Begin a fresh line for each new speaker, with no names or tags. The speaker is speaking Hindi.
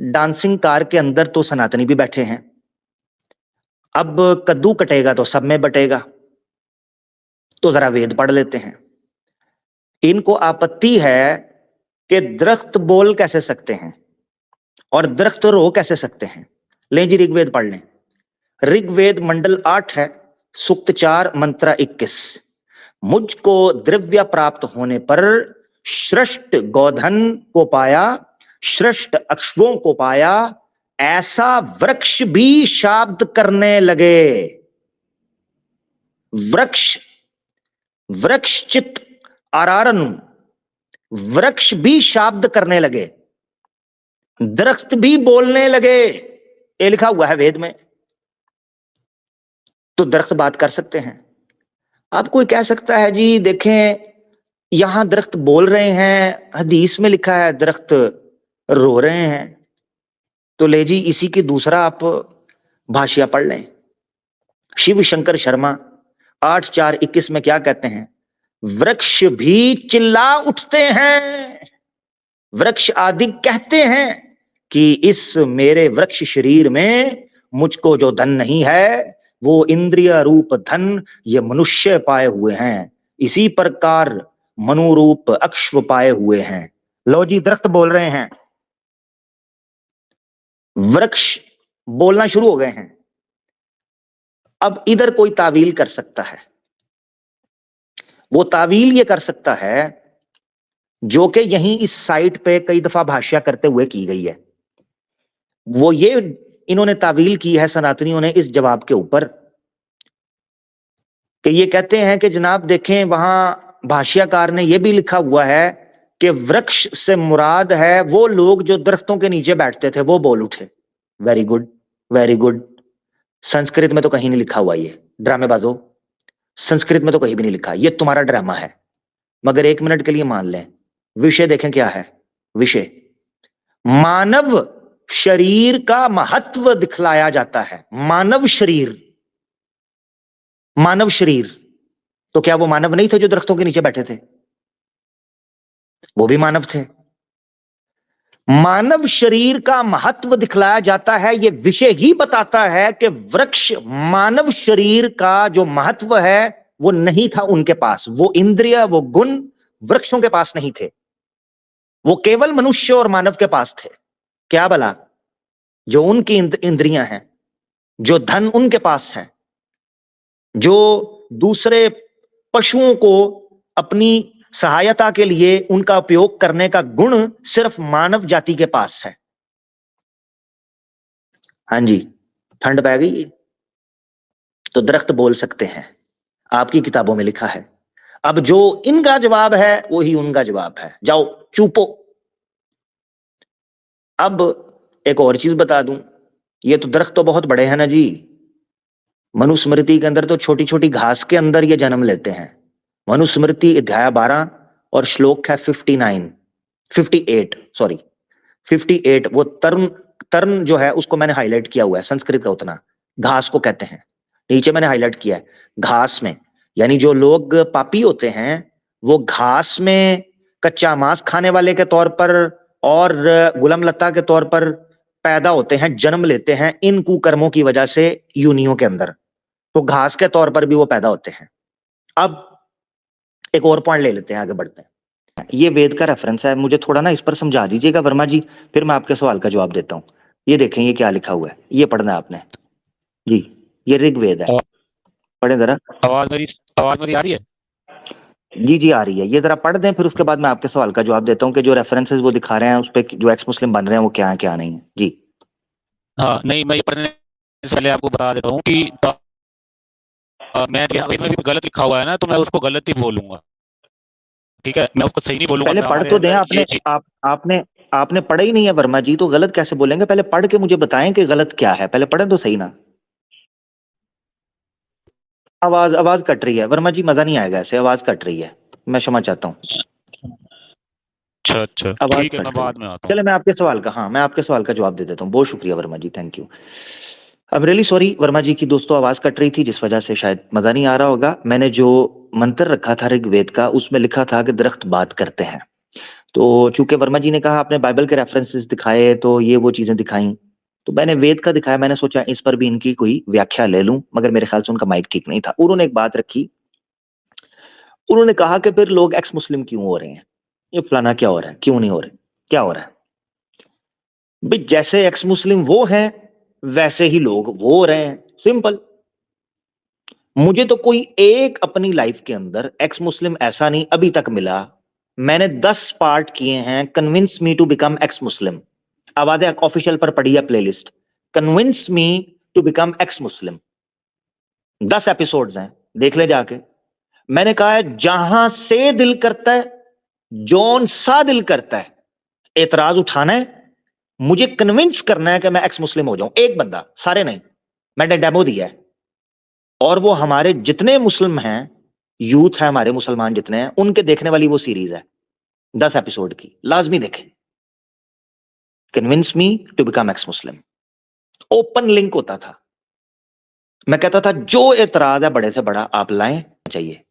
डांसिंग कार के अंदर तो सनातनी भी बैठे हैं। अब कद्दू कटेगा तो सब में बटेगा, तो जरा वेद पढ़ लेते हैं। इनको आपत्ति है कि दरख्त बोल कैसे सकते हैं और दरख्त रो कैसे सकते हैं। ले जी ऋग्वेद पढ़ लें। ऋग्वेद मंडल 8 है, सूक्त 4 मंत्र 21। मुझको द्रव्य प्राप्त होने पर श्रेष्ठ गोधन को पाया, श्रेष्ठ अश्वों को पाया, ऐसा वृक्ष भी शाब्द करने लगे। वृक्ष, वृक्षचित आरारनु, वृक्ष भी शाब्द करने लगे, दरख्त भी बोलने लगे। ये लिखा हुआ है वेद में। तो दरख्त बात कर सकते हैं। अब कोई कह सकता है जी देखें यहां दरख्त बोल रहे हैं, हदीस में लिखा है दरख्त रो रहे हैं। तो ले जी इसी की दूसरा आप भाष्य पढ़ लें। शिव शंकर शर्मा 8/4/21 में क्या कहते हैं? वृक्ष भी चिल्ला उठते हैं, वृक्ष आदि कहते हैं कि इस मेरे वृक्ष शरीर में मुझको जो धन नहीं है वो इंद्रिय रूप धन ये मनुष्य पाए हुए हैं, इसी प्रकार मनुरूप अक्ष्व पाए हुए हैं। लो जी दरख्त बोल रहे हैं, वृक्ष बोलना शुरू हो गए हैं। अब इधर कोई तावील कर सकता है, वो तावील ये कर सकता है जो कि यहीं इस साइट पे कई दफा भाष्य करते हुए की गई है। वो ये इन्होंने तावील की है सनातनियों ने इस जवाब के ऊपर कि ये कहते हैं कि जनाब देखें वहां भाष्यकार ने यह भी लिखा हुआ है कि वृक्ष से मुराद है वो लोग जो दरख्तों के नीचे बैठते थे वो बोल उठे। Very good, very good. Sanskrit में तो कहीं नहीं लिखा हुआ, ये ड्रामेबाजो, संस्कृत में तो कहीं भी नहीं लिखा, ये तुम्हारा ड्रामा है। मगर 1 मिनट के लिए मान लें, विषय देखें क्या है। विषय मानव शरीर का महत्व दिखलाया जाता है। मानव शरीर, मानव शरीर, तो क्या वो मानव नहीं थे जो दरख्तों के नीचे बैठे थे? वो भी मानव थे। मानव शरीर का महत्व दिखलाया जाता है, यह विषय ही बताता है कि वृक्ष मानव शरीर का जो महत्व है वो नहीं था उनके पास। वो इंद्रिय, वो गुण वृक्षों के पास नहीं थे, वो केवल मनुष्य और मानव के पास थे। क्या भला जो उनकी इंद्रियां हैं, जो धन उनके पास है, जो दूसरे पशुओं को अपनी सहायता के लिए उनका उपयोग करने का गुण सिर्फ मानव जाति के पास है। हां जी, ठंड पै गई। तो दरख्त बोल सकते हैं, आपकी किताबों में लिखा है। अब जो इनका जवाब है वही उनका जवाब है, जाओ चुपो। अब एक और चीज बता दूं, ये तो दरख्त तो बहुत बड़े हैं ना जी। मनुस्मृति के अंदर तो छोटी छोटी घास के अंदर ये जन्म लेते हैं। मनुस्मृति अध्याय 12 और श्लोक है 58 वो तर्ण जो है उसको मैंने हाईलाइट किया हुआ है, संस्कृत का उतना। घास को कहते हैं, नीचे मैंने हाईलाइट किया है घास में, यानी जो लोग पापी होते हैं वो घास में कच्चा मांस खाने वाले के तौर पर और गुलाम लता के तौर पर पैदा होते हैं, जन्म लेते हैं इन कुकर्मों की वजह से यूनियों के अंदर, तो घास के तौर पर भी वो पैदा होते हैं। अब एक और पॉइंट ले लेते हैं, आगे बढ़ते हैं। ये वेद का रेफरेंस है, मुझे थोड़ा ना इस पर समझा दीजिएगा वर्मा जी, फिर मैं आपके सवाल का जवाब देता हूँ। ये देखें ये क्या लिखा हुआ है, ये पढ़ना है आपने जी। ये ऋग्वेद है, पढ़े जरा।
आवाज मेरी आ रही है?
जी जी आ रही है। ये जरा पढ़ दें, फिर उसके बाद मैं आपके सवाल का जवाब देता हूँ कि जो रेफरेंसेस वो दिखा रहे हैं उस पे जो एक्स मुस्लिम बन रहे हैं वो क्या है क्या नहीं है जी।
हाँ नहीं, मैं पढ़ने से पहले आपको बता देता हूँ कि मैं भी गलत लिखा हुआ है ना, तो मैं उसको गलत ही बोलूंगा, ठीक है? मैं उसको सही नहीं बोलूंगा।
पहले पढ़ तो दें आपने आपने पढ़ा ही नहीं है वर्मा जी, तो गलत कैसे बोलेंगे? पहले पढ़ के मुझे बताएं कि गलत क्या है, पहले पढ़े तो सही ना। आवाज कट रही है वर्मा जी, मजा नहीं आएगा ऐसे, आवाज कट रही है, मैं क्षमा चाहता हूँ।
अच्छा ठीक है, मैं बाद में आता हूँ।
चले मैं आपके सवाल का जवाब दे देता हूँ। बहुत शुक्रिया वर्मा जी, थैंक यू। अब रियली सॉरी वर्मा जी की दोस्तों आवाज कट रही थी जिस वजह से शायद मजा नहीं आ रहा होगा। मैंने जो मंत्र रखा था ऋग्वेद का उसमें लिखा था कि दरख्त बात करते हैं, तो चूंकि वर्मा जी ने कहा आपने बाइबल के रेफरेंसेस दिखाए, तो ये वो चीजें दिखाई, तो मैंने वेद का दिखाया, मैंने सोचा इस पर भी इनकी कोई व्याख्या ले लूं, मगर मेरे ख्याल से उनका माइक ठीक नहीं था। उन्होंने एक बात रखी, उन्होंने कहा कि फिर लोग एक्स मुस्लिम क्यों हो रहे हैं, ये फलाना क्या हो रहा है, क्यों नहीं हो रहे, क्या हो रहा है भाई? जैसे एक्स मुस्लिम वो हैं वैसे ही लोग वो हो रहे हैं, सिंपल। मुझे तो कोई एक अपनी लाइफ के अंदर एक्स मुस्लिम ऐसा नहीं अभी तक मिला। मैंने 10 पार्ट किए हैं convince me to become ex Muslim. आवाज़ ऑफिशियल पर पड़ी है playlist, convince me to become ex Muslim. 10 episodes हैं, देख ले जाके। मैंने कहा है जहां से दिल करता है, जौन सा दिल करता है, एतराज उठाना है, मुझे कन्विंस करना है कि मैं एक्स मुस्लिम हो जाऊं। एक बंदा, सारे नहीं, मैंने डेमो दिया है। और वो हमारे जितने मुस्लिम हैं, यूथ है हमारे मुसलमान जितने हैं, उनके देखने वाली वो सीरीज है 10 एपिसोड की, लाजमी देखें। Convince me to become ex Muslim, open link होता था। मैं कहता था जो एतराज है बड़े से बड़ा आप लाएं चाहिए।